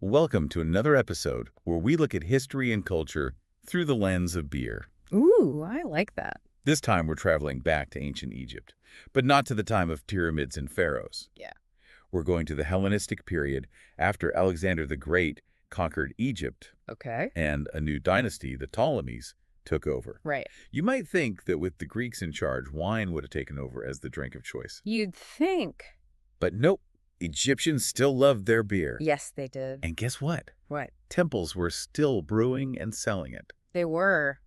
Welcome to another episode where we look at history and culture through the lens of beer. Ooh, I like that. This time we're traveling back to ancient Egypt, but not to the time of pyramids and pharaohs. Yeah. We're going to the Hellenistic period after Alexander the Great conquered Egypt Okay. and a new dynasty, the Ptolemies, took over. Right. You might think that with the Greeks in charge, wine would have taken over as the drink of choice. You'd think. But nope, Egyptians still loved their beer. Yes, they did. And guess what? What? Temples were still brewing and selling it. They were.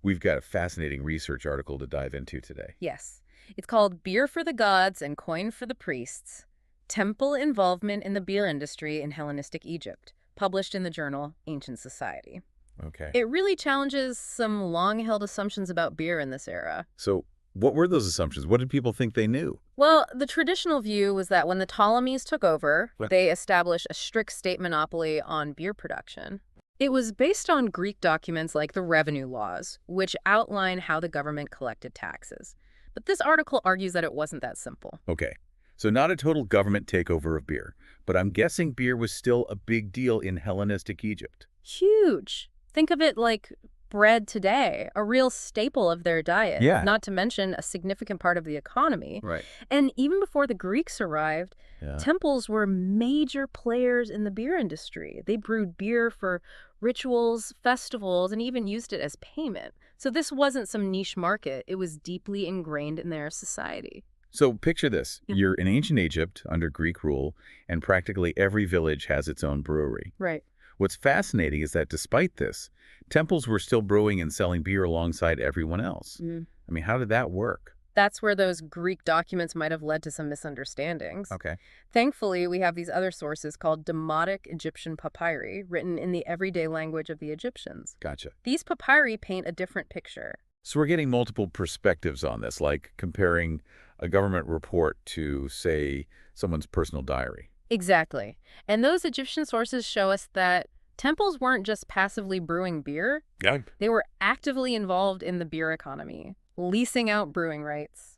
We've got a fascinating research article to dive into today. Yes. It's called Beer for the Gods and Coin for the Priests, Temple Involvement in the Beer Industry in Hellenistic Egypt, published in the journal Ancient Society. Okay. It really challenges some long-held assumptions about beer in this era. So what were those assumptions? What did people think they knew? Well, the traditional view was that when the Ptolemies took over, What? they established a strict state monopoly on beer production. It was based on Greek documents like the revenue laws, which outline how the government collected taxes. But this article argues that it wasn't that simple. Okay. So not a total government takeover of beer, but I'm guessing beer was still a big deal in Hellenistic Egypt. Huge. Think of it like bread today, a real staple of their diet, Yeah. not to mention a significant part of the economy. Right. And even before the Greeks arrived, Yeah. temples were major players in the beer industry. They brewed beer for rituals, festivals, and even used it as payment. So this wasn't some niche market. It was deeply ingrained in their society. So picture this. Yeah. You're in ancient Egypt under Greek rule, and practically every village has its own brewery. Right. What's fascinating is that despite this, temples were still brewing and selling beer alongside everyone else. I mean, how did that work? That's where those Greek documents might have led to some misunderstandings. Okay. Thankfully, we have these other sources called Demotic Egyptian papyri, written in the everyday language of the Egyptians. Gotcha. These papyri paint a different picture. So we're getting multiple perspectives on this, like comparing a government report to, say, someone's personal diary. Exactly. And those Egyptian sources show us that temples weren't just passively brewing beer. Yeah. They were actively involved in the beer economy, leasing out brewing rights,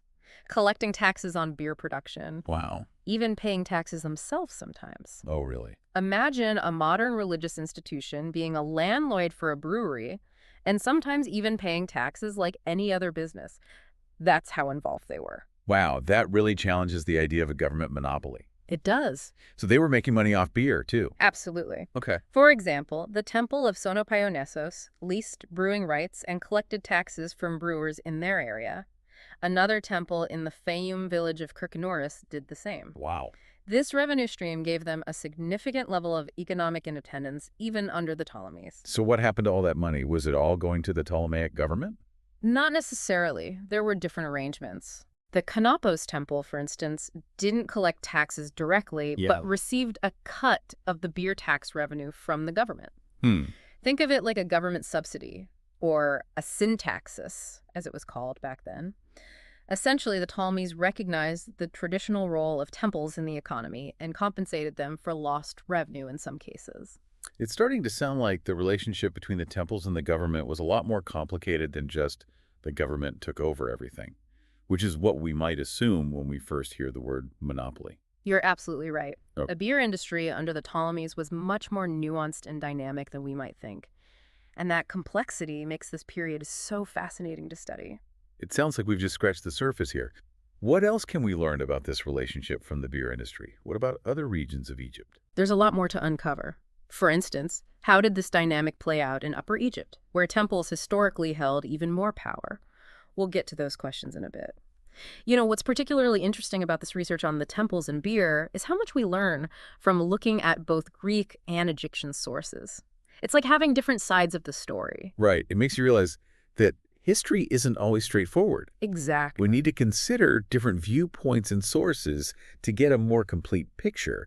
collecting taxes on beer production, Wow. even paying taxes themselves sometimes. Oh, really? Imagine a modern religious institution being a landlord for a brewery and sometimes even paying taxes like any other business. That's how involved they were. Wow, that really challenges the idea of a government monopoly. It does. So they were making money off beer, too. Absolutely. Okay. For example, the Temple of Sonopaionessos leased brewing rights and collected taxes from brewers in their area. Another temple in the Fayum village of Kyrkonoris did the same. Wow. This revenue stream gave them a significant level of economic independence, even under the Ptolemies. So what happened to all that money? Was it all going to the Ptolemaic government? Not necessarily. There were different arrangements. The Canopus temple, for instance, didn't collect taxes directly, Yeah. but received a cut of the beer tax revenue from the government. Hmm. Think of it like a government subsidy, or a syntaxis, as it was called back then. Essentially, the Ptolemies recognized the traditional role of temples in the economy and compensated them for lost revenue in some cases. It's starting to sound like the relationship between the temples and the government was a lot more complicated than just the government took over everything, which is what we might assume when we first hear the word monopoly. You're absolutely right. Oh. The beer industry under the Ptolemies was much more nuanced and dynamic than we might think. And that complexity makes this period so fascinating to study. It sounds like we've just scratched the surface here. What else can we learn about this relationship from the beer industry? What about other regions of Egypt? There's a lot more to uncover. For instance, how did this dynamic play out in Upper Egypt, where temples historically held even more power? We'll get to those questions in a bit. You know, what's particularly interesting about this research on the temples and beer is how much we learn from looking at both Greek and Egyptian sources. It's like having different sides of the story. Right. It makes you realize that history isn't always straightforward. Exactly. We need to consider different viewpoints and sources to get a more complete picture.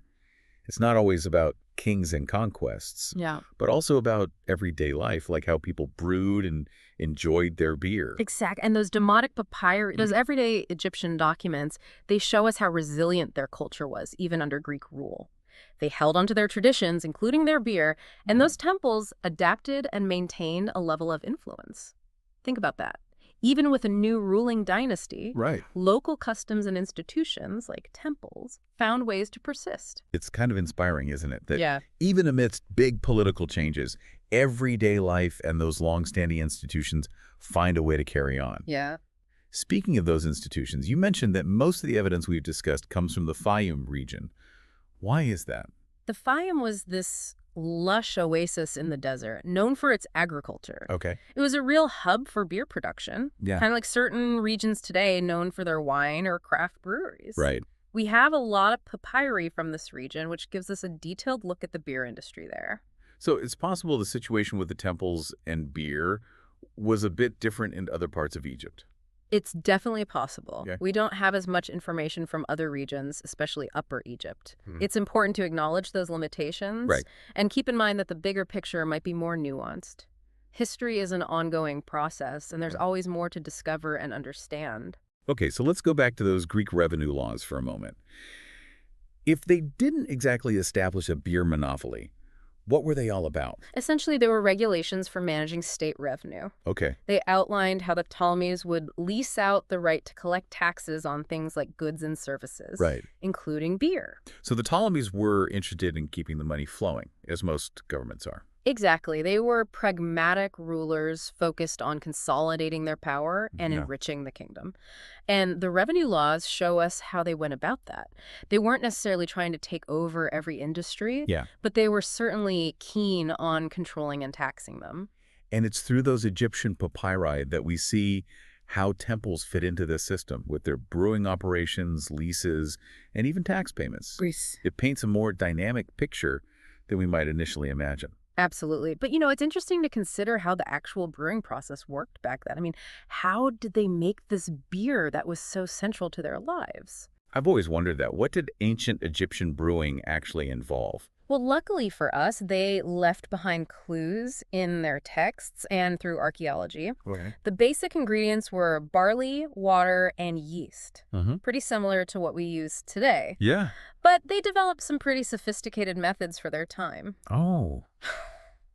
It's not always about kings and conquests, Yeah. but also about everyday life, like how people brewed and enjoyed their beer. Exactly. And those Demotic papyri, those everyday Egyptian documents, they show us how resilient their culture was, even under Greek rule. They held onto their traditions, including their beer, and those temples adapted and maintained a level of influence. Think about that. Even with a new ruling dynasty, Right. local customs and institutions, like temples, found ways to persist. It's kind of inspiring, isn't it? That Yeah. even amidst big political changes, everyday life and those long-standing institutions find a way to carry on. Yeah. Speaking of those institutions, you mentioned that most of the evidence we've discussed comes from the Fayum region. Why is that? The Fayum was this lush oasis in the desert, known for its agriculture. Okay. It was a real hub for beer production, Yeah. kind of like certain regions today known for their wine or craft breweries. Right. We have a lot of papyri from this region, which gives us a detailed look at the beer industry there. So it's possible the situation with the temples and beer was a bit different in other parts of Egypt. It's definitely possible. Okay. We don't have as much information from other regions, especially Upper Egypt. Hmm. It's important to acknowledge those limitations Right. and keep in mind that the bigger picture might be more nuanced. History is an ongoing process, and there's always more to discover and understand. Okay, so let's go back to those Greek revenue laws for a moment. If they didn't exactly establish a beer monopoly, what were they all about? Essentially, there were regulations for managing state revenue. Okay. They outlined how the Ptolemies would lease out the right to collect taxes on things like goods and services, Right. including beer. So the Ptolemies were interested in keeping the money flowing, as most governments are. Exactly. They were pragmatic rulers focused on consolidating their power and Yeah. enriching the kingdom. And the revenue laws show us how they went about that. They weren't necessarily trying to take over every industry, Yeah. but they were certainly keen on controlling and taxing them. And it's through those Egyptian papyri that we see how temples fit into this system with their brewing operations, leases, and even tax payments. It paints a more dynamic picture than we might initially imagine. Absolutely. But, it's interesting to consider how the actual brewing process worked back then. I mean, how did they make this beer that was so central to their lives? I've always wondered that. What did ancient Egyptian brewing actually involve? Well, luckily for us, they left behind clues in their texts and through archaeology. Okay. The basic ingredients were barley, water, and yeast. Mm-hmm. Pretty similar to what we use today. Yeah. But they developed some pretty sophisticated methods for their time. Oh,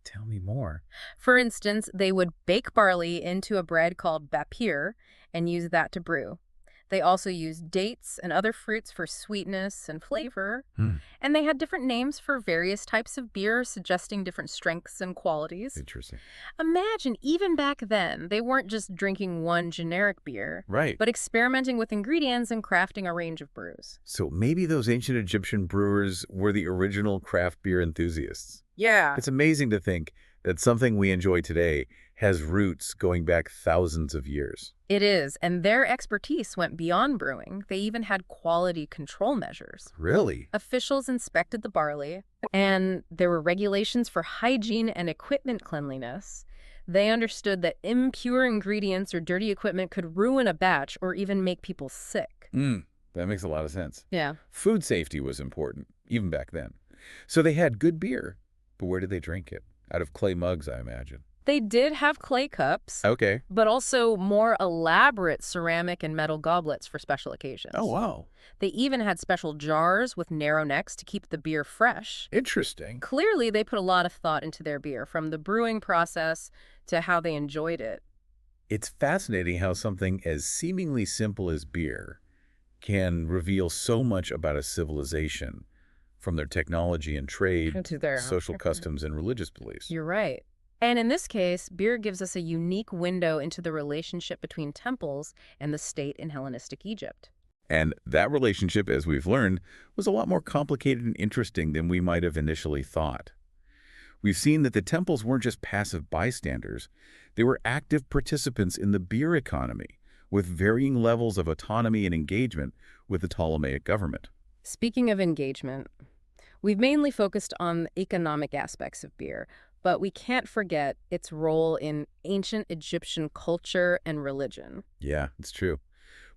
tell me more. For instance, they would bake barley into a bread called bapir and use that to brew. They also used dates and other fruits for sweetness and flavor. And they had different names for various types of beer, suggesting different strengths and qualities. Interesting. Imagine, even back then, they weren't just drinking one generic beer, Right. but experimenting with ingredients and crafting a range of brews. So maybe those ancient Egyptian brewers were the original craft beer enthusiasts. Yeah. It's amazing to think that something we enjoy today has roots going back thousands of years. It is, and their expertise went beyond brewing. They even had quality control measures. Really? Officials inspected the barley, and there were regulations for hygiene and equipment cleanliness. They understood that impure ingredients or dirty equipment could ruin a batch or even make people sick. That makes a lot of sense. Yeah. Food safety was important, even back then. So they had good beer, but where did they drink it? Out of clay mugs, I imagine. They did have clay cups, Okay. but also more elaborate ceramic and metal goblets for special occasions. Oh, wow. They even had special jars with narrow necks to keep the beer fresh. Interesting. Clearly, they put a lot of thought into their beer, from the brewing process to how they enjoyed it. It's fascinating how something as seemingly simple as beer can reveal so much about a civilization, from their technology and trade, To their social customs, and religious beliefs. You're right. And in this case, beer gives us a unique window into the relationship between temples and the state in Hellenistic Egypt. And that relationship, as we've learned, was a lot more complicated and interesting than we might have initially thought. We've seen that the temples weren't just passive bystanders. They were active participants in the beer economy, with varying levels of autonomy and engagement with the Ptolemaic government. Speaking of engagement, we've mainly focused on the economic aspects of beer, but we can't forget its role in ancient Egyptian culture and religion. Yeah, it's true.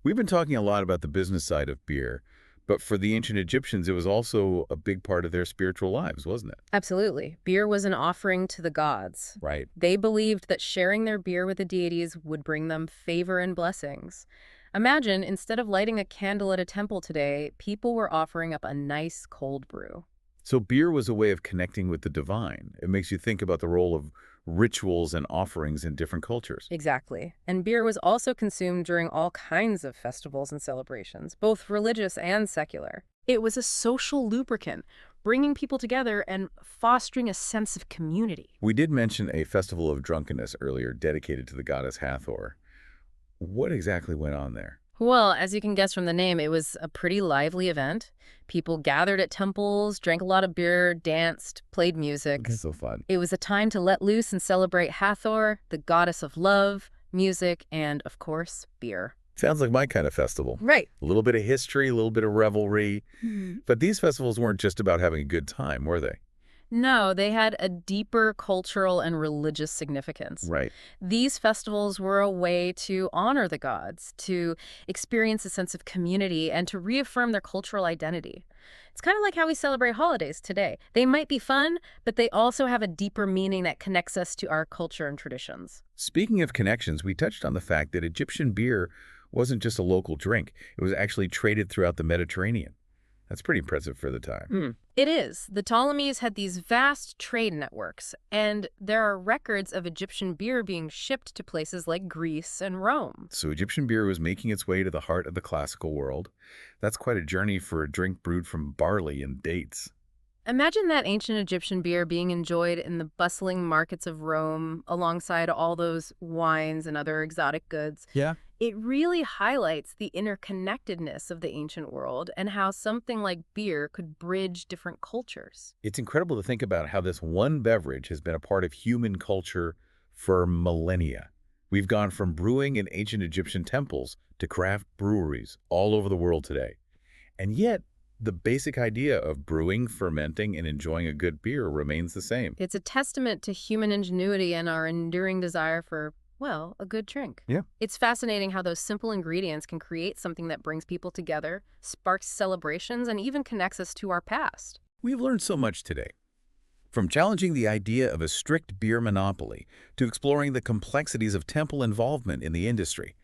We've been talking a lot about the business side of beer, but for the ancient Egyptians, it was also a big part of their spiritual lives, wasn't it? Absolutely. Beer was an offering to the gods. Right. They believed that sharing their beer with the deities would bring them favor and blessings. Imagine, instead of lighting a candle at a temple today, people were offering up a nice cold brew. So beer was a way of connecting with the divine. It makes you think about the role of rituals and offerings in different cultures. Exactly. And beer was also consumed during all kinds of festivals and celebrations, both religious and secular. It was a social lubricant, bringing people together and fostering a sense of community. We did mention a festival of drunkenness earlier dedicated to the goddess Hathor. What exactly went on there? Well, as you can guess from the name, it was a pretty lively event. People gathered at temples, drank a lot of beer, danced, played music. That's so fun. It was a time to let loose and celebrate Hathor, the goddess of love, music, and, of course, beer. Sounds like my kind of festival. Right. A little bit of history, a little bit of revelry. But these festivals weren't just about having a good time, were they? No, they had a deeper cultural and religious significance. Right. These festivals were a way to honor the gods, to experience a sense of community, and to reaffirm their cultural identity. It's kind of like how we celebrate holidays today. They might be fun, but they also have a deeper meaning that connects us to our culture and traditions. Speaking of connections, we touched on the fact that Egyptian beer wasn't just a local drink. It was actually traded throughout the Mediterranean. That's pretty impressive for the time. It is. The Ptolemies had these vast trade networks, and there are records of Egyptian beer being shipped to places like Greece and Rome. So Egyptian beer was making its way to the heart of the classical world. That's quite a journey for a drink brewed from barley and dates. Imagine that ancient Egyptian beer being enjoyed in the bustling markets of Rome alongside all those wines and other exotic goods. Yeah. It really highlights the interconnectedness of the ancient world and how something like beer could bridge different cultures. It's incredible to think about how this one beverage has been a part of human culture for millennia. We've gone from brewing in ancient Egyptian temples to craft breweries all over the world today. And yet, the basic idea of brewing, fermenting, and enjoying a good beer remains the same. It's a testament to human ingenuity and our enduring desire for, well, a good drink. Yeah. It's fascinating how those simple ingredients can create something that brings people together, sparks celebrations, and even connects us to our past. We've learned so much today. From challenging the idea of a strict beer monopoly to exploring the complexities of temple involvement in the industry.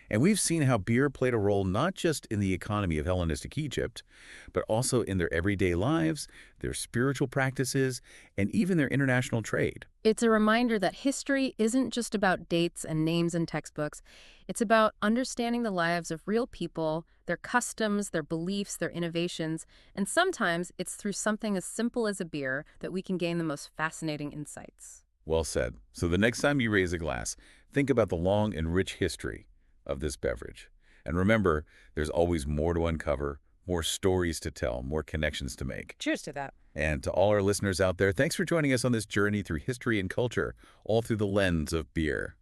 And we've seen how beer played a role not just in the economy of Hellenistic Egypt, but also in their everyday lives, their spiritual practices, and even their international trade. It's a reminder that history isn't just about dates and names in textbooks. It's about understanding the lives of real people, their customs, their beliefs, their innovations, and sometimes it's through something as simple as a beer that we can gain the most fascinating insights. Well said. So the next time you raise a glass, think about the long and rich history of this beverage. And remember, there's always more to uncover, more stories to tell, more connections to make. Cheers to that. And to all our listeners out there, thanks for joining us on this journey through history and culture, all through the lens of beer.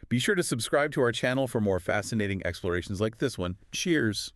Be sure to subscribe to our channel for more fascinating explorations like this one. Cheers!